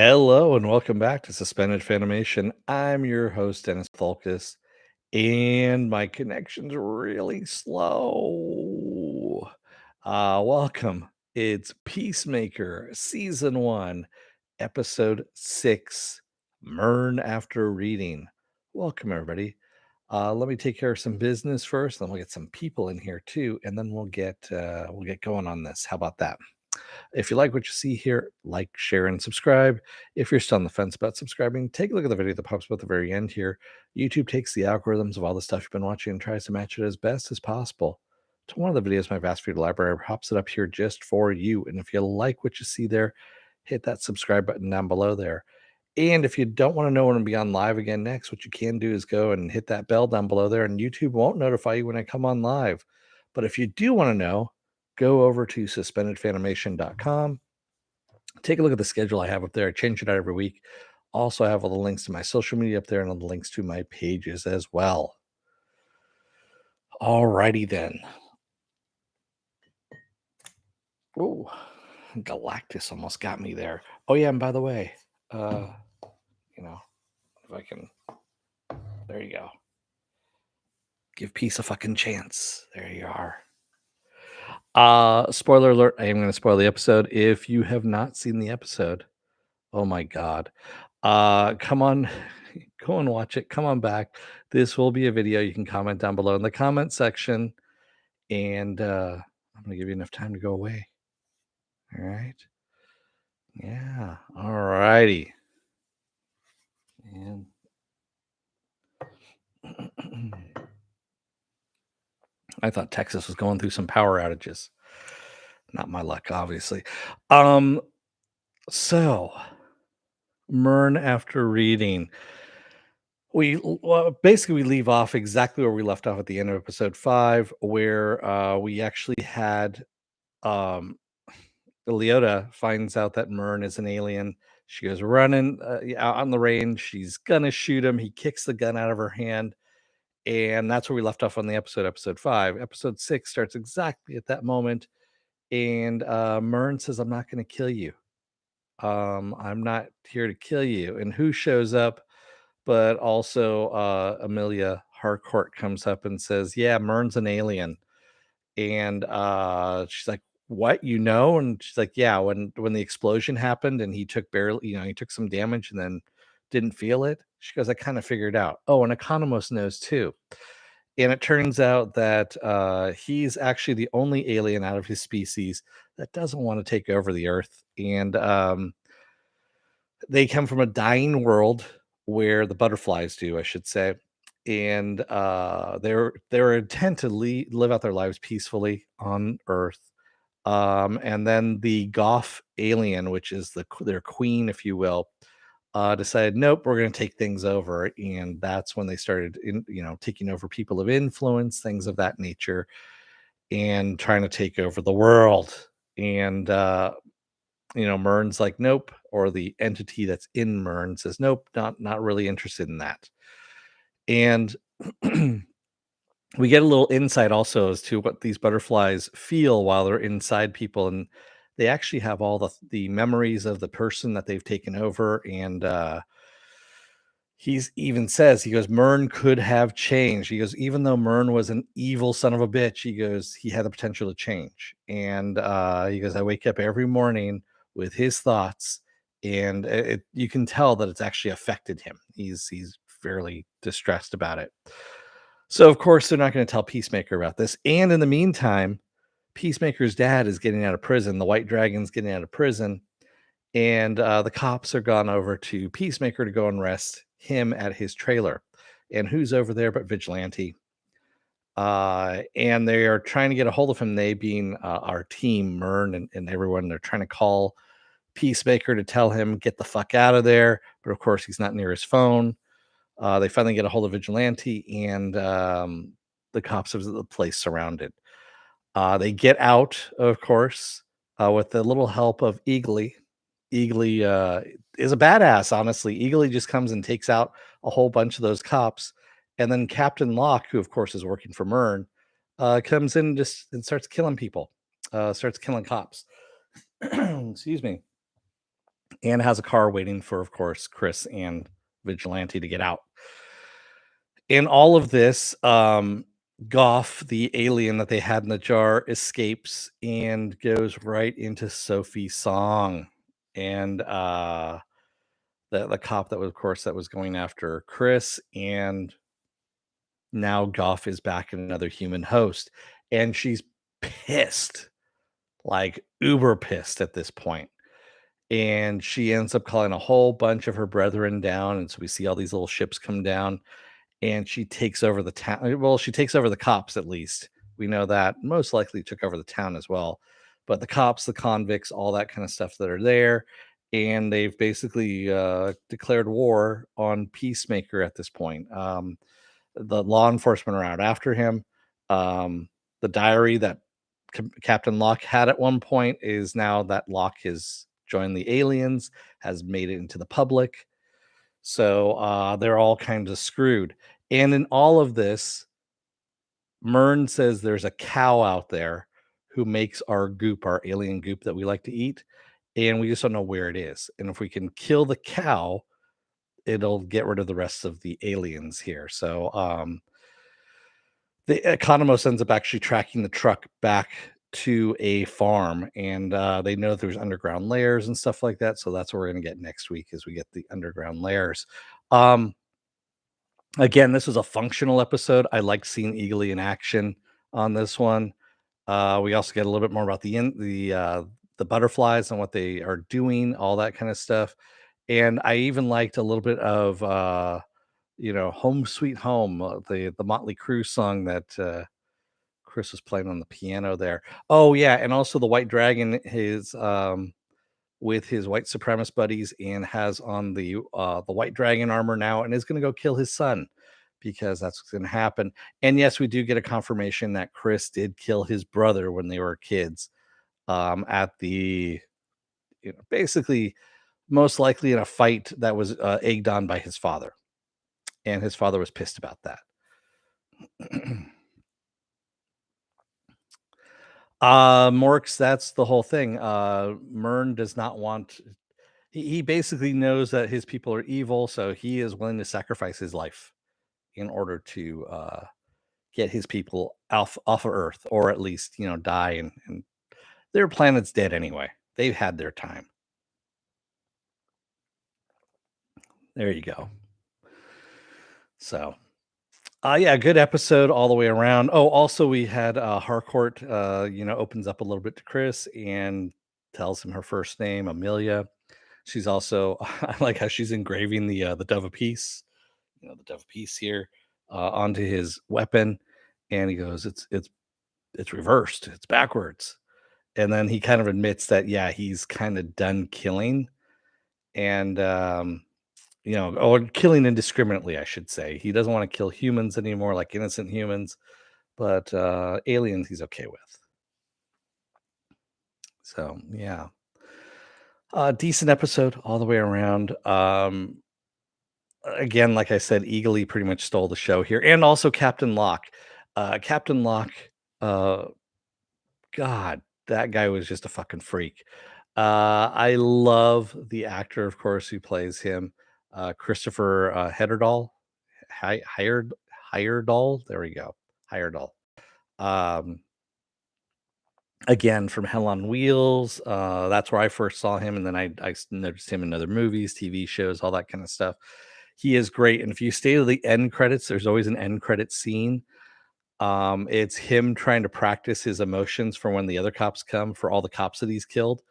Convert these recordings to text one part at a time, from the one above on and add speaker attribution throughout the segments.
Speaker 1: Hello and welcome back to Suspended Fanimation. I'm your host, Dennis Bithoulkas, and my connection's really slow. Welcome. It's Peacemaker, Season 1, Episode 6, Murn After Reading. Welcome, everybody. Let me take care of some business first, then we'll get some people in here too, and then we'll get going on this. How about that? If you like what you see here, like, share, and subscribe. If you're still on the fence about subscribing, take a look at the video that pops up at the very end here. YouTube takes the algorithms of all the stuff you've been watching and tries to match it as best as possible to one of the videos my vast video library pops it up here just for you. And if you like what you see there, hit that subscribe button down below there. And if you don't want to know when I'm be on live again next, what you can do is go and hit that bell down below there, and YouTube won't notify you when I come on live. But if you do want to know, go over to suspendedfanimation.com. Take a look at the schedule I have up there. I change it out every week. Also, I have all the links to my social media up there and all the links to my pages as well. Alrighty then. Oh, Galactus almost got me there. Oh yeah, and by the way, if I can, there you go. Give peace a fucking chance. There you are. Spoiler alert, I am going to spoil the episode. If you have not seen the episode, oh my god. Come on, go and watch it. Come on back. This will be a video. You can comment down below in the comment section. And I'm going to give you enough time to go away. All right. Yeah. All righty. And I thought Texas was going through some power outages. Not my luck, obviously. So Murn After Reading. We leave off exactly where we left off at the end of episode 5, where we actually had Leota finds out that Murn is an alien. She goes running out on the range. She's gonna shoot him. He kicks the gun out of her hand, and that's where we left off on the episode 5. Episode 6 starts exactly at that moment, and Murn says, "I'm not gonna kill you. I'm not here to kill you." And who shows up? But also Amelia Harcourt comes up and says, "Yeah, Murn's an alien." And she's like, "What, you know?" And she's like, "Yeah, when the explosion happened and he took he took some damage and then didn't feel it." She goes, "I kind of figured out." Oh, and Economos knows too. And it turns out that he's actually the only alien out of his species that doesn't want to take over the earth. And they come from a dying world where the butterflies do, I should say. And they're intent to live out their lives peacefully on Earth. And then the Goth alien, which is their queen, if you will, decided, nope, we're going to take things over. And that's when they started, taking over people of influence, things of that nature, and trying to take over the world. And Murn's like, nope, or the entity that's in Murn says, nope, not really interested in that. And we get a little insight also as to what these butterflies feel while they're inside people, and they actually have all the memories of the person that they've taken over. And he's even says, he goes, Murn could have changed. He goes, even though Murn was an evil son of a bitch, he goes, he had the potential to change. And he goes, I wake up every morning with his thoughts, and you can tell that it's actually affected him. He's fairly distressed about it. So of course they're not going to tell Peacemaker about this. And in the meantime, Peacemaker's dad is getting out of prison. The White Dragon's getting out of prison, and the cops are gone over to Peacemaker to go and arrest him at his trailer. And who's over there but Vigilante? And they are trying to get a hold of him. They being our team, Murn and everyone. They're trying to call Peacemaker to tell him get the fuck out of there, but of course he's not near his phone. They finally get a hold of Vigilante, and the cops of the place surrounded. They get out, of course, with the little help of Eagly. Eagly is a badass, honestly. Eagly just comes and takes out a whole bunch of those cops. And then Captain Locke, who of course is working for Murn, comes in and starts killing people, starts killing cops. Excuse me. and has a car waiting for, of course, Chris and Vigilante to get out. In all of this, Goff, the alien that they had in the jar, escapes and goes right into Sophie's song. And the cop that was, of course, that was going after Chris, and now Goff is back in another human host, and she's pissed, like uber pissed at this point. And she ends up calling a whole bunch of her brethren down, and so we see all these little ships come down, and she takes over the town. Well, she takes over the cops, at least. We know that. Most likely took over the town as well. But the cops, the convicts, all that kind of stuff that are there. And they've basically declared war on Peacemaker at this point. The law enforcement are out after him. The diary that Captain Locke had at one point is now that Locke has joined the aliens, has made it into the public. So they're all kind of screwed. And in all of this, Murn says there's a cow out there who makes our goop, our alien goop that we like to eat. And we just don't know where it is. And if we can kill the cow, it'll get rid of the rest of the aliens here. So the Economos ends up actually tracking the truck back to a farm, and they know there's underground layers and stuff like that. So that's what we're going to get next week, is we get the underground layers. Um, Again, this was a functional episode. I liked seeing Eagly in action on this one. We also get a little bit more about the butterflies and what they are doing, all that kind of stuff. And I even liked a little bit of "Home Sweet Home," the Motley Crue song that Chris was playing on the piano there. Oh yeah, and also the White Dragon is with his white supremacist buddies, and has on the White Dragon armor now, and is going to go kill his son, because that's what's going to happen. And yes, we do get a confirmation that Chris did kill his brother when they were kids, at the basically most likely in a fight that was egged on by his father, and his father was pissed about that. Morks, that's the whole thing. Murn does not want. He basically knows that his people are evil, so he is willing to sacrifice his life in order to get his people off of Earth, or at least die, and their planet's dead anyway. They've had their time. There you go. So, yeah, good episode all the way around. Oh, also we had Harcourt, opens up a little bit to Chris and tells him her first name, Amelia. She's also I like how she's engraving the Dove of Peace, the Dove of Peace here, onto his weapon, and he goes, "It's reversed, it's backwards." And then he kind of admits that, yeah, he's kind of done killing, and or killing indiscriminately, I should say. He doesn't want to kill humans anymore, like innocent humans, but aliens he's okay with. So yeah, decent episode all the way around. Again, like I said, Eagly pretty much stole the show here, and also Captain Locke. Captain Locke, uh, God, that guy was just a fucking freak. I love the actor, of course, who plays him, Christopher Heyerdahl. Hired Heyerdahl. There we go, Heyerdahl. Um, Again, from Hell on Wheels. That's where I first saw him, and then I noticed him in other movies, TV shows, all that kind of stuff. He is great, and if you stay to the end credits, there's always an end credit scene. It's him trying to practice his emotions for when the other cops come, for all the cops that he's killed.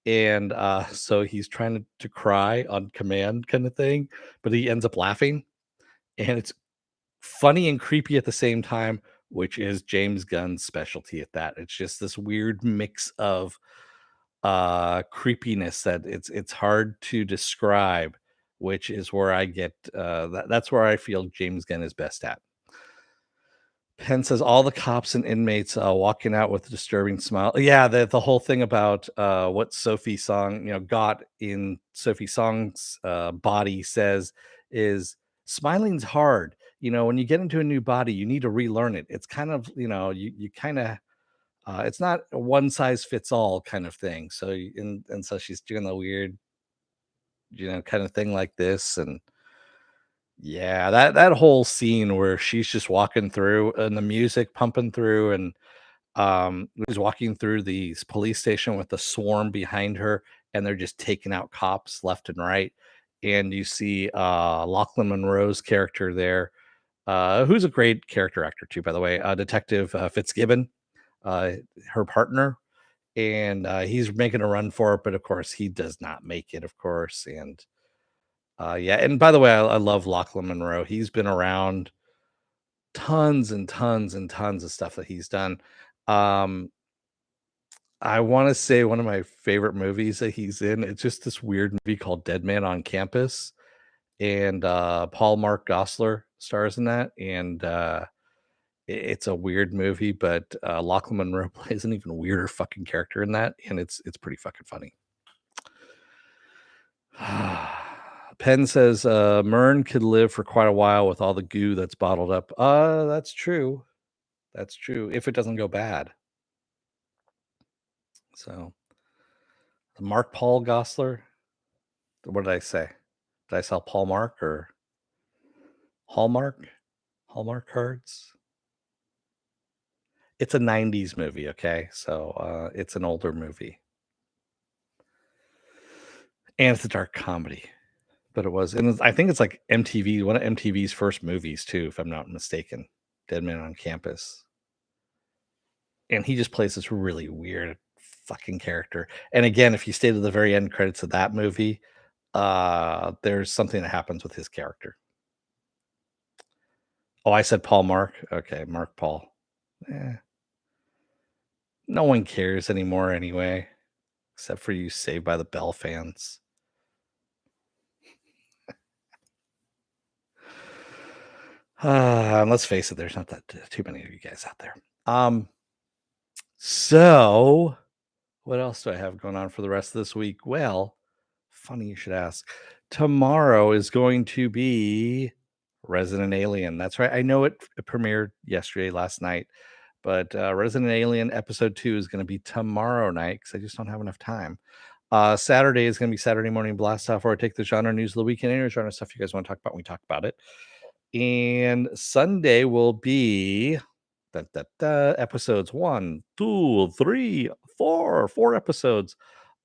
Speaker 1: And so he's trying to cry on command, kind of thing, but he ends up laughing, and it's funny and creepy at the same time, which is James Gunn's specialty at that. It's just this weird mix of creepiness that it's hard to describe, which is where I get that's where I feel James Gunn is best at. Penn says all the cops and inmates walking out with a disturbing smile. Yeah, the whole thing about what Sophie Song, got in Sophie Song's body says is smiling's hard. When you get into a new body, you need to relearn it. It's kind of, you kind of, it's not a one size fits all kind of thing. So, and so she's doing the weird kind of thing like this. And yeah, that whole scene where she's just walking through and the music pumping through, and she's walking through the police station with the swarm behind her, and they're just taking out cops left and right. And you see Lachlan Monroe's character there, who's a great character actor too, by the way, Detective Fitzgibbon, uh, her partner, and he's making a run for it, but of course he does not make it, of course. And yeah, and by the way, I love Lachlan Monroe. He's been around, tons and tons and tons of stuff that he's done. Um, I want to say one of my favorite movies that he's in, it's just this weird movie called Dead Man on Campus, and Paul Mark Gosselaar stars in that. And it's a weird movie, but Lachlan Monroe plays an even weirder fucking character in that, and it's pretty fucking funny. Penn says Murn could live for quite a while with all the goo that's bottled up. That's true. That's true. If it doesn't go bad. So Mark Paul Gosselaar. What did I say? Did I sell Paul Mark or Hallmark? Hallmark cards? It's a 90s movie, okay? So it's an older movie. And it's a dark comedy. But it was, and I think it's like MTV, one of MTV's first movies too, if I'm not mistaken. Dead Man on Campus. And he just plays this really weird fucking character. And again, if you stay to the very end credits of that movie, there's something that happens with his character. Oh, I said Paul Mark. Okay, Mark Paul. Eh, no one cares anymore anyway, except for you Saved by the Bell fans. Let's face it, there's not that too many of you guys out there. So what else do I have going on for the rest of this week? Well, funny you should ask. Tomorrow is going to be Resident Alien. That's right. I know it premiered yesterday, last night, but Resident Alien episode 2 is going to be tomorrow night because I just don't have enough time. Saturday is going to be Saturday Morning Blast Off, where I take the genre news of the weekend, any genre stuff you guys want to talk about, we talk about it. And Sunday will be episodes 1, 2, 3, 4, 4 episodes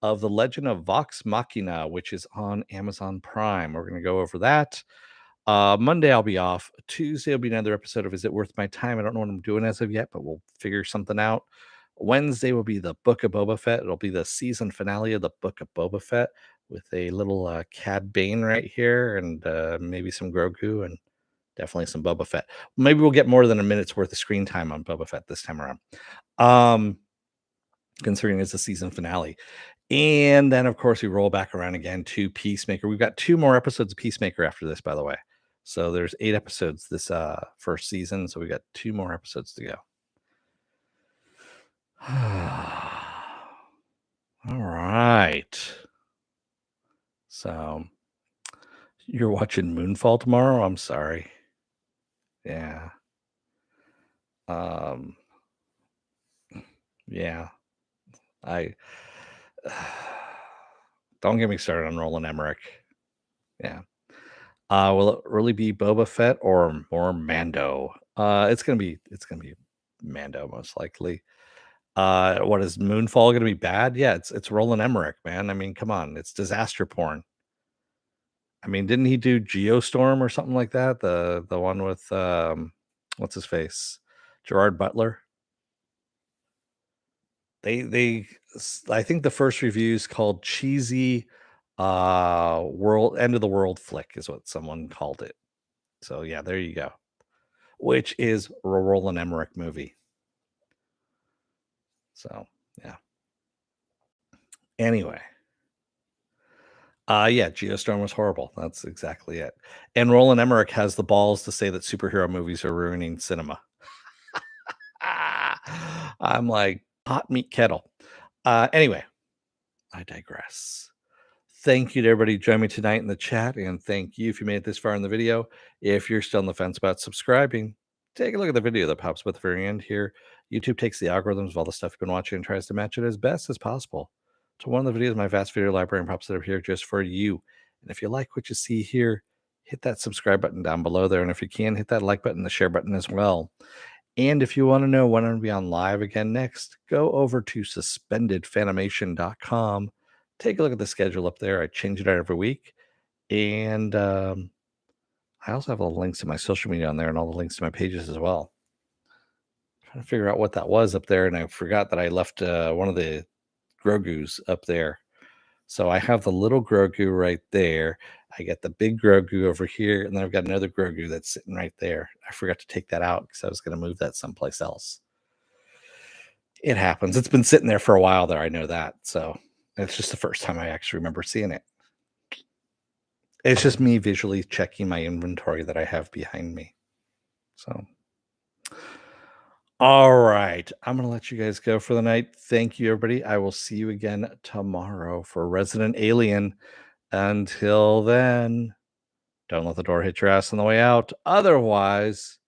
Speaker 1: of The Legend of Vox Machina, which is on Amazon Prime. We're going to go over that. Monday I'll be off. Tuesday will be another episode of Is It Worth My Time? I don't know what I'm doing as of yet, but we'll figure something out. Wednesday will be the Book of Boba Fett. It'll be the season finale of the Book of Boba Fett with a little Cad Bane right here, and maybe some Grogu, and definitely some Boba Fett. Maybe we'll get more than a minute's worth of screen time on Boba Fett this time around, considering it's a season finale. And then, of course, we roll back around again to Peacemaker. We've got 2 more episodes of Peacemaker after this, by the way. So there's 8 episodes this first season. So we got 2 more episodes to go. All right. So you're watching Moonfall tomorrow? I'm sorry. Yeah. Yeah. I don't get me started on Roland Emmerich. Yeah. Will it really be Boba Fett or more Mando? It's gonna be Mando most likely. What is Moonfall gonna be bad? Yeah, it's Roland Emmerich, man. I mean, come on, it's disaster porn. I mean, didn't he do Geostorm or something like that? The one with what's his face? Gerard Butler. I think the first review is called cheesy world end of the world flick is what someone called it. So yeah, there you go. Which is a Roland Emmerich movie. So yeah. Anyway. Yeah, Geostorm was horrible. That's exactly it. And Roland Emmerich has the balls to say that superhero movies are ruining cinema. I'm like hot meat kettle. Anyway, I digress. Thank you to everybody who joined me tonight in the chat, and thank you if you made it this far in the video. If you're still on the fence about subscribing, take a look at the video that pops up at the very end here. YouTube takes the algorithms of all the stuff you've been watching and tries to match it as best as possible to one of the videos in my vast video library and pops it up here just for you. And if you like what you see here, hit that subscribe button down below there. And if you can, hit that like button, the share button as well. And if you want to know when I'm going to be on live again next, go over to suspendedfanimation.com. Take a look at the schedule up there. I change it out every week. And I also have all the links to my social media on there and all the links to my pages as well. Trying to figure out what that was up there, and I forgot that I left one of the Grogus up there. So I have the little Grogu right there. I got the big Grogu over here, and then I've got another Grogu that's sitting right there. I forgot to take that out because I was going to move that someplace else. It happens. It's been sitting there for a while there. I know that. So it's just the first time I actually remember seeing it. It's just me visually checking my inventory that I have behind me. So, all right. I'm going to let you guys go for the night. Thank you, everybody. I will see you again tomorrow for Resident Alien. Until then, don't let the door hit your ass on the way out. Otherwise,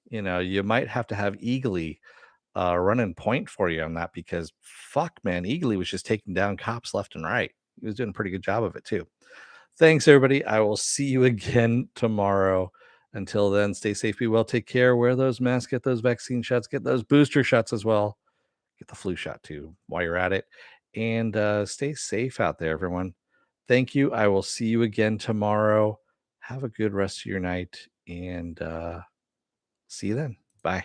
Speaker 1: you might have to have Eagly running point for you on that because fuck, man, Eagly was just taking down cops left and right. He was doing a pretty good job of it, too. Thanks, everybody. I will see you again tomorrow. Until then, stay safe, be well, take care, wear those masks, get those vaccine shots, get those booster shots as well. Get the flu shot too while you're at it. And stay safe out there, everyone. Thank you. I will see you again tomorrow. Have a good rest of your night and see you then. Bye.